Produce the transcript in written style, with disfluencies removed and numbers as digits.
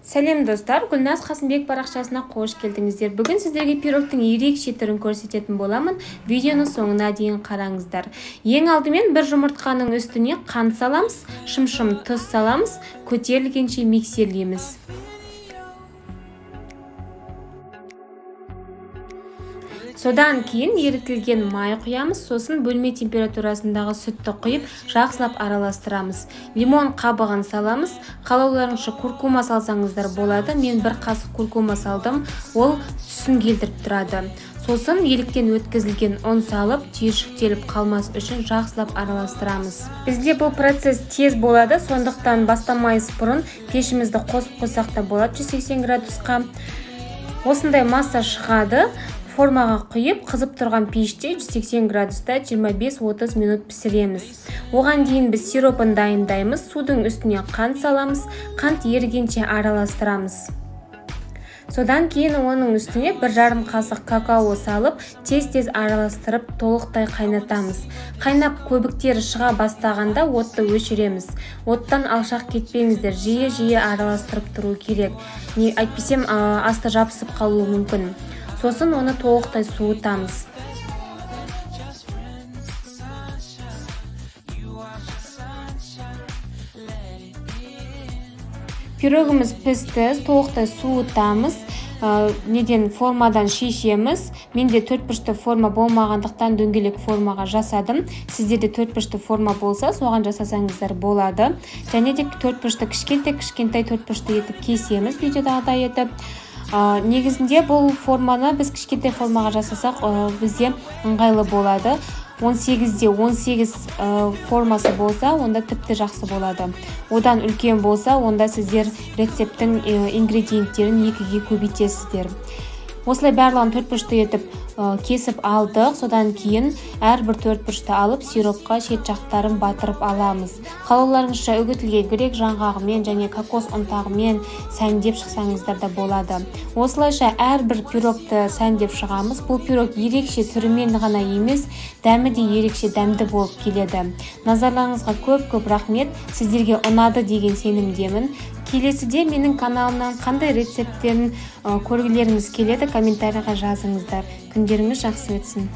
Сәлем достар, Гүлназ Қасымбек парақшасына қош келдіңіздер. Бүгін сіздерге пирогтың ерекше түрін көрсететін боламын. Видеоны соңына дейін қараңыздар. Ең алдымен бір жұмыртқаның үстіне қант саламыз, шым-шым тұз саламыз, көтерілгенше миксерлейміз. Содан кейін ерітілген май құямыз, сосын бөлме температурасындағы сүтті құйып, жақсылап араластырамыз. Лимон қабығын саламыз. Қалауларыңызша куркума салсаңыздар болады. Мен бір қасық куркума салдым, ол түсін келтіріп тұрады. Сосын еліктен өткізілген ұн салып, түйіршіктеліп қалмас үшін жақсылап араластырамыз. Бізде бұл процесс тез болады, сондықтан бастамайыз бұрын пешімізді қосып қойсақ та болады 180 градусқа. Осындай масса шығады. Формаға құйып, қызып тұрған пеште 180 градуста 25-30 минут пісіреміз. Оған дейін біз сиропын дайындаймыз. Судың үстіне қант саламыз, қант ерігенше араластырамыз. Содан кейін оның үстіне 1,5 қасық какао салып, тез-тез араластырып, толықтай қайнатамыз. Қайнап көбіктері шыға бастағанда отты өшіреміз. Оттан алшақ кетпеңіздер, жиі-жиі араластырып тұру керек. Әйтпесем асты жабысып қалуы мүмкін. Сосын оны толықтай суытамыз. Пирогымыз пісті, толықтай суытамыз. Формадан шешеміз. Менде 4-бұрышты форма болмағандықтан дөңгелек формаға жасадым. Сіздерде 4-бұрышты форма болса, соған жасасаңыздар болады. Және де 4-бұрышты кішкентай 4-бұрышты етіп кесеміз, видеодағыдай етіп. Негізінде бұл форманы біз кішкентай формаға жасасақ, бізде ыңғайлы болады. 18-де 18 формасы болса, онда тіпті жақсы болады. Одан үлкен болса, онда сіздер рецепттің ингредиенттерін 2-ге көбейтесіздер. Осылай барлығын 4-бұрышты етіп кесіп алдық. Содан кейін әрбір 4-бұрышты алып, сиропқа шет жақтарын батырып аламыз. Қалауларыңызша үгітілген грек жаңғағымен және кокос ұнтағымен сәндеп шықсаңыздар да болады. Осылайша әрбір пирогты сәндеп шығамыз. Бұл пирог ерекше түрімен ғана емес, дәмі де ерекше дәмді болып келеді. Назарларыңызға көп рахмет. Сіздерге ұнады деген сенімдемін. Келесіде менің каналымнан қандай рецепттерін көргілеріңіз келеді, комментарийға жазыңыздар. Күндеріңіз жақсы өтсін.